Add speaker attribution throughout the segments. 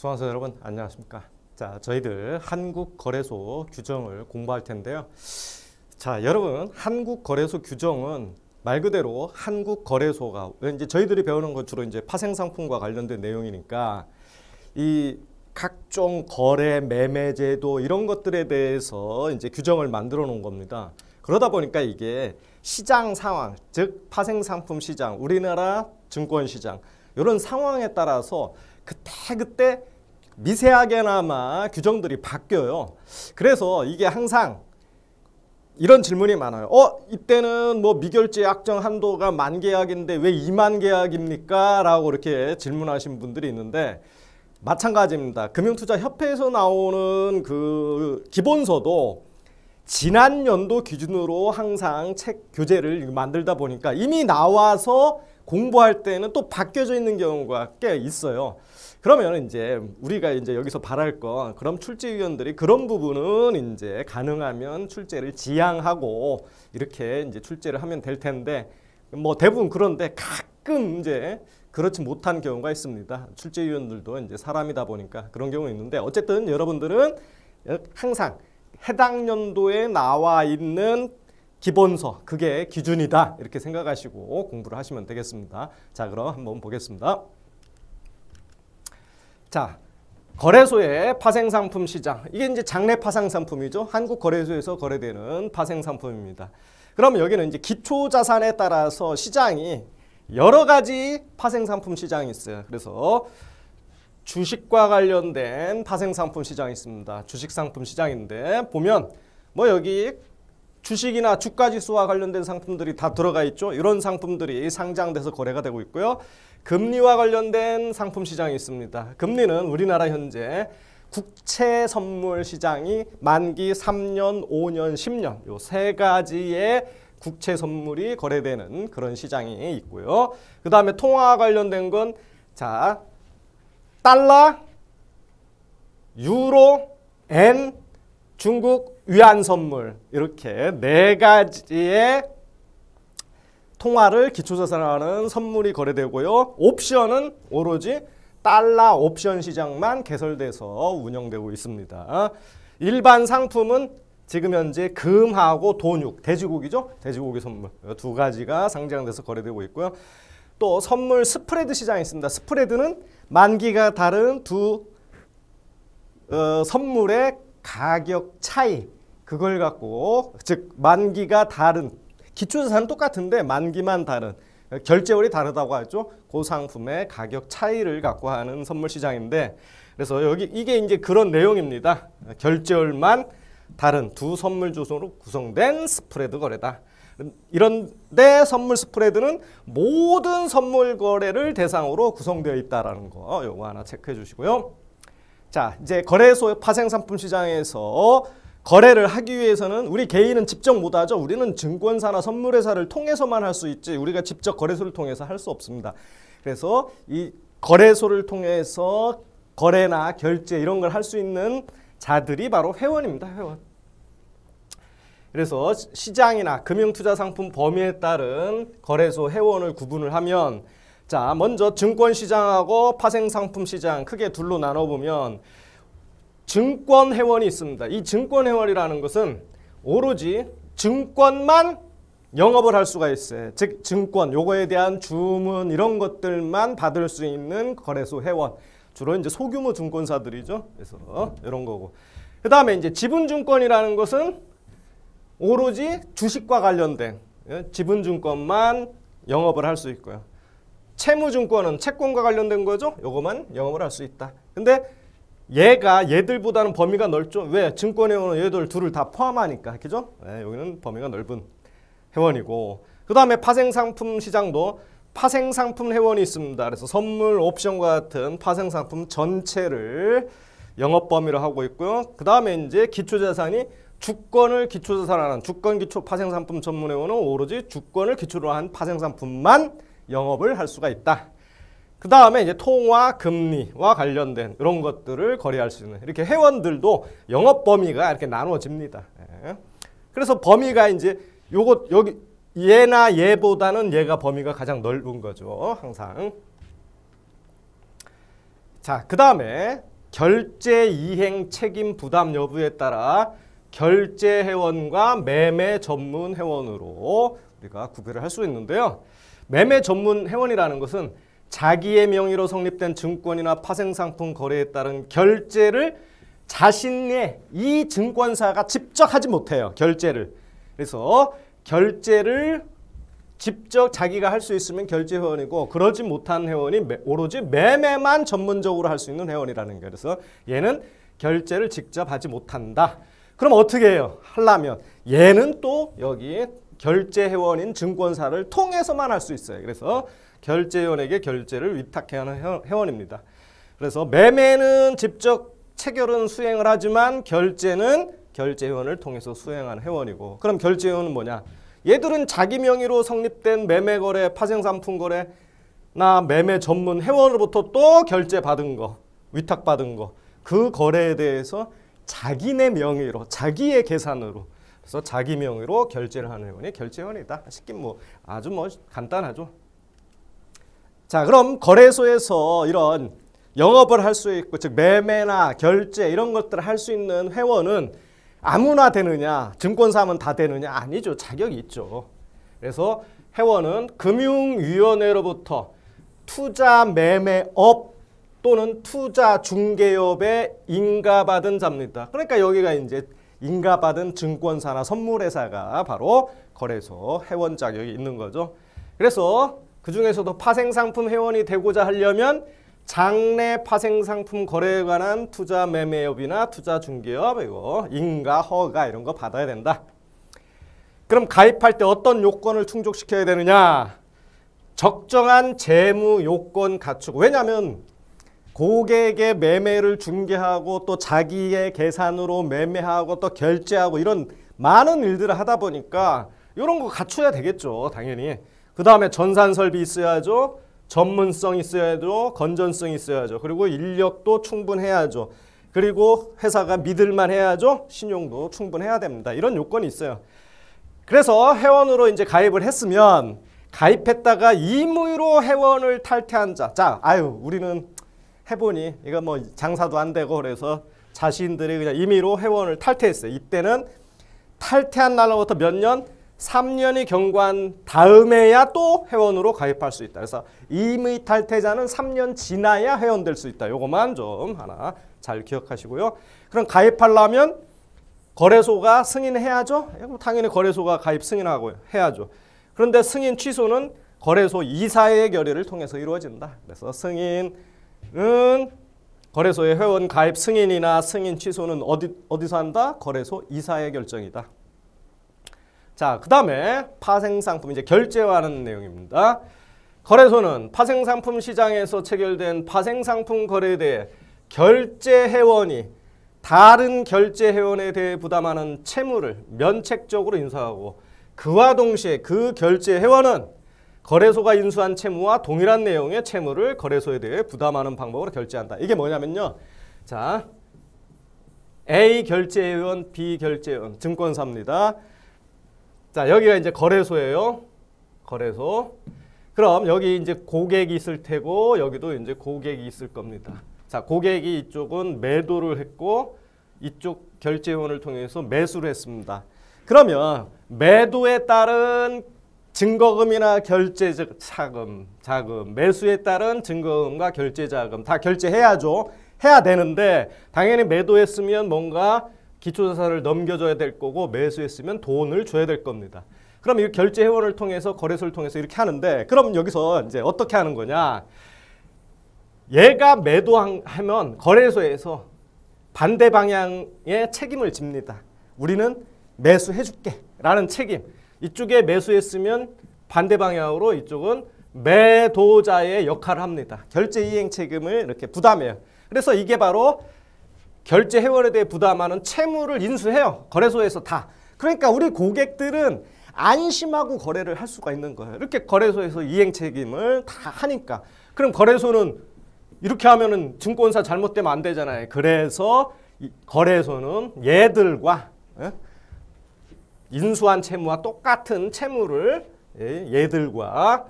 Speaker 1: 수강생 여러분 안녕하십니까. 자, 저희들 한국거래소 규정을 공부할 텐데요. 자, 여러분 한국거래소 규정은 말 그대로 한국거래소가 이제 저희들이 배우는 것 주로 이제 파생상품과 관련된 내용이니까 이 각종 거래, 매매 제도 이런 것들에 대해서 이제 규정을 만들어 놓은 겁니다. 그러다 보니까 이게 시장 상황, 즉 파생상품 시장, 우리나라 증권시장 이런 상황에 따라서 그때 미세하게나마 규정들이 바뀌어요. 그래서 이게 항상 이런 질문이 많아요. 이때는 뭐 미결제 약정 한도가 10,000계약인데 왜 20,000계약입니까? 라고 이렇게 질문하신 분들이 있는데 마찬가지입니다. 금융투자협회에서 나오는 그 기본서도 지난 연도 기준으로 항상 책 교재를 만들다 보니까 이미 나와서 공부할 때는 또 바뀌어져 있는 경우가 꽤 있어요. 그러면 이제 우리가 이제 여기서 바랄 건 그럼 출제위원들이 그런 부분은 이제 가능하면 출제를 지양하고 이렇게 이제 출제를 하면 될 텐데 뭐 대부분 그런데 가끔 이제 그렇지 못한 경우가 있습니다. 출제위원들도 이제 사람이다 보니까 그런 경우 있는데 어쨌든 여러분들은 항상 해당 연도에 나와 있는 기본서 그게 기준이다 이렇게 생각하시고 공부를 하시면 되겠습니다. 자, 그럼 한번 보겠습니다. 자, 거래소의 파생상품 시장 이게 이제 장내 파생상품이죠. 한국거래소에서 거래되는 파생상품입니다. 그러면 여기는 이제 기초자산에 따라서 시장이 여러 가지 파생상품 시장이 있어요. 그래서 주식과 관련된 파생상품 시장이 있습니다. 주식상품 시장인데 보면 뭐 여기 주식이나 주가지수와 관련된 상품들이 다 들어가 있죠. 이런 상품들이 상장돼서 거래가 되고 있고요. 금리와 관련된 상품 시장이 있습니다. 금리는 우리나라 현재 국채 선물 시장이 만기 3년, 5년, 10년 요 세 가지의 국채 선물이 거래되는 그런 시장이 있고요. 그 다음에 통화와 관련된 건 자, 달러, 유로, 엔, 중국 위안 선물 이렇게 네 가지의 통화를 기초자산화하는 선물이 거래되고요. 옵션은 오로지 달러 옵션 시장만 개설돼서 운영되고 있습니다. 일반 상품은 지금 현재 금하고 돈육, 돼지고기죠. 돼지고기 선물 두 가지가 상장돼서 거래되고 있고요. 또 선물 스프레드 시장이 있습니다. 스프레드는 만기가 다른 두 선물의 가격 차이 그걸 갖고 즉 만기가 다른 기초자산은 똑같은데 만기만 다른 결제월이 다르다고 하죠. 그 상품의 가격 차이를 갖고 하는 선물 시장인데 그래서 여기 이게 이제 그런 내용입니다. 결제월만 다른 두 선물 조선으로 구성된 스프레드 거래다. 이런데 선물 스프레드는 모든 선물 거래를 대상으로 구성되어 있다라는 거 요거 하나 체크해 주시고요. 자, 이제 거래소 파생상품 시장에서 거래를 하기 위해서는 우리 개인은 직접 못하죠. 우리는 증권사나 선물회사를 통해서만 할 수 있지 우리가 직접 거래소를 통해서 할 수 없습니다. 그래서 이 거래소를 통해서 거래나 결제 이런 걸 할 수 있는 자들이 바로 회원입니다. 회원. 그래서 시장이나 금융투자상품 범위에 따른 거래소 회원을 구분을 하면 자, 먼저 증권시장하고 파생상품 시장 크게 둘로 나눠보면 증권회원이 있습니다. 이 증권회원이라는 것은 오로지 증권만 영업을 할 수가 있어요. 즉 증권 요거에 대한 주문 이런 것들만 받을 수 있는 거래소 회원 주로 이제 소규모 증권사들이죠. 그래서 이런 거고 그 다음에 이제 지분증권이라는 것은 오로지 주식과 관련된 지분증권만 영업을 할 수 있고요. 채무증권은 채권과 관련된 거죠. 요거만 영업을 할 수 있다. 근데 얘들보다는 범위가 넓죠. 왜? 증권회원은 얘들 둘을 다 포함하니까. 그죠? 네, 여기는 범위가 넓은 회원이고 그 다음에 파생상품 시장도 파생상품 회원이 있습니다. 그래서 선물, 옵션과 같은 파생상품 전체를 영업 범위로 하고 있고요. 그 다음에 이제 기초자산이 주권을 기초자산하는 주권 기초 파생상품 전문회원은 오로지 주권을 기초로 한 파생상품만 영업을 할 수가 있다. 그 다음에 이제 통화, 금리와 관련된 이런 것들을 거래할 수 있는 이렇게 회원들도 영업 범위가 이렇게 나눠집니다. 그래서 범위가 이제 요거 여기 얘나 얘보다는 얘가 범위가 가장 넓은 거죠. 항상. 자, 그 다음에 결제 이행 책임 부담 여부에 따라 결제 회원과 매매 전문 회원으로 우리가 구별을 할 수 있는데요. 매매 전문 회원이라는 것은 자기의 명의로 성립된 증권이나 파생상품 거래에 따른 결제를 자신의 이 증권사가 직접 하지 못해요. 결제를. 그래서 결제를 직접 자기가 할 수 있으면 결제 회원이고, 그러지 못한 회원이 오로지 매매만 전문적으로 할 수 있는 회원이라는 거예요. 그래서 얘는 결제를 직접 하지 못한다. 그럼 어떻게 해요? 하려면 얘는 또 여기 결제 회원인 증권사를 통해서만 할 수 있어요. 그래서 결제 회원에게 결제를 위탁해야 하는 회원입니다. 그래서 매매는 직접 체결은 수행을 하지만 결제는 결제 회원을 통해서 수행하는 회원이고, 그럼 결제 회원은 뭐냐? 얘들은 자기 명의로 성립된 매매 거래, 파생상품 거래나 매매 전문 회원으로부터 또 결제 받은 거, 위탁 받은 거, 그 거래에 대해서 자기네 명의로, 자기의 계산으로, 그래서 자기 명의로 결제를 하는 회원이 결제 회원이다. 쉽게 아주 간단하죠. 자, 그럼 거래소에서 이런 영업을 할 수 있고, 즉 매매나 결제 이런 것들을 할 수 있는 회원은 아무나 되느냐, 증권사 하면 다 되느냐? 아니죠. 자격이 있죠. 그래서 회원은 금융위원회로부터 투자매매업 또는 투자중개업에 인가받은 자입니다. 그러니까 여기가 이제 인가받은 증권사나 선물회사가 바로 거래소 회원 자격이 있는 거죠. 그래서 그 중에서도 파생상품 회원이 되고자 하려면 장래 파생상품 거래에 관한 투자매매업이나 투자중개업, 이거 인가, 허가 이런 거 받아야 된다. 그럼 가입할 때 어떤 요건을 충족시켜야 되느냐? 적정한 재무 요건 갖추고, 왜냐하면 고객의 매매를 중개하고 또 자기의 계산으로 매매하고 또 결제하고 이런 많은 일들을 하다 보니까 이런 거 갖춰야 되겠죠. 당연히. 그 다음에 전산설비 있어야죠. 전문성 있어야죠. 건전성 있어야죠. 그리고 인력도 충분해야죠. 그리고 회사가 믿을만 해야죠. 신용도 충분해야 됩니다. 이런 요건이 있어요. 그래서 회원으로 이제 가입을 했으면 가입했다가 임의로 회원을 탈퇴한 자. 자, 우리는 해보니 이거 장사도 안 되고 그래서 자신들이 그냥 임의로 회원을 탈퇴했어요. 이때는 탈퇴한 날로부터 몇 년? 3년이 경과한 다음에야 또 회원으로 가입할 수 있다. 그래서 임의 탈퇴자는 3년 지나야 회원 될 수 있다. 요거만 좀 하나 잘 기억하시고요. 그럼 가입하려면 거래소가 승인해야죠. 당연히 거래소가 가입 승인하고 해야죠. 그런데 승인 취소는 거래소 이사의 결의를 통해서 이루어진다. 그래서 승인은 거래소의 회원 가입 승인이나 승인 취소는 어디서 한다? 거래소 이사의 결정이다. 자, 그 다음에 파생상품, 이제 결제하는 내용입니다. 거래소는 파생상품 시장에서 체결된 파생상품 거래에 대해 결제회원이 다른 결제회원에 대해 부담하는 채무를 면책적으로 인수하고, 그와 동시에 그 결제회원은 거래소가 인수한 채무와 동일한 내용의 채무를 거래소에 대해 부담하는 방법으로 결제한다. 이게 뭐냐면요. 자, A 결제회원, B 결제회원, 증권사입니다. 자, 여기가 이제 거래소예요. 거래소. 그럼 여기 이제 고객이 있을 테고 여기도 이제 고객이 있을 겁니다. 자, 고객이 이쪽은 매도를 했고 이쪽 결제원을 통해서 매수를 했습니다. 그러면 매도에 따른 증거금이나 결제 자금, 매수에 따른 증거금과 결제 자금 다 결제해야죠. 해야 되는데 당연히 매도했으면 뭔가 기초자산을 넘겨줘야 될 거고 매수했으면 돈을 줘야 될 겁니다. 그럼 이 결제 회원을 통해서 거래소를 통해서 이렇게 하는데, 그럼 여기서 이제 어떻게 하는 거냐? 얘가 매도하면 거래소에서 반대 방향의 책임을 집니다. 우리는 매수해줄게 라는 책임. 이쪽에 매수했으면 반대 방향으로 이쪽은 매도자의 역할을 합니다. 결제 이행 책임을 이렇게 부담해요. 그래서 이게 바로 결제 회원에 대해 부담하는 채무를 인수해요. 거래소에서 다. 그러니까 우리 고객들은 안심하고 거래를 할 수가 있는 거예요. 이렇게 거래소에서 이행 책임을 다 하니까. 그럼 거래소는 이렇게 하면은 증권사 잘못되면 안 되잖아요. 그래서 거래소는 얘들과 인수한 채무와 똑같은 채무를 얘들과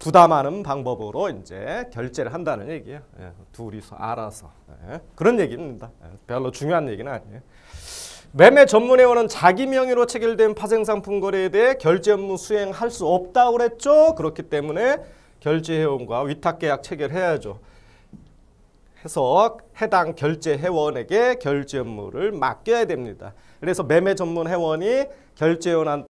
Speaker 1: 부담하는 방법으로 이제 결제를 한다는 얘기예요. 예, 둘이서 알아서. 예, 그런 얘기입니다. 예, 별로 중요한 얘기는 아니에요. 매매 전문회원은 자기 명의로 체결된 파생상품 거래에 대해 결제 업무 수행할 수 없다고 그랬죠. 그렇기 때문에 결제회원과 위탁계약 체결해야죠. 해서 해당 결제회원에게 결제 업무를 맡겨야 됩니다. 그래서 매매 전문 회원이 결제회원한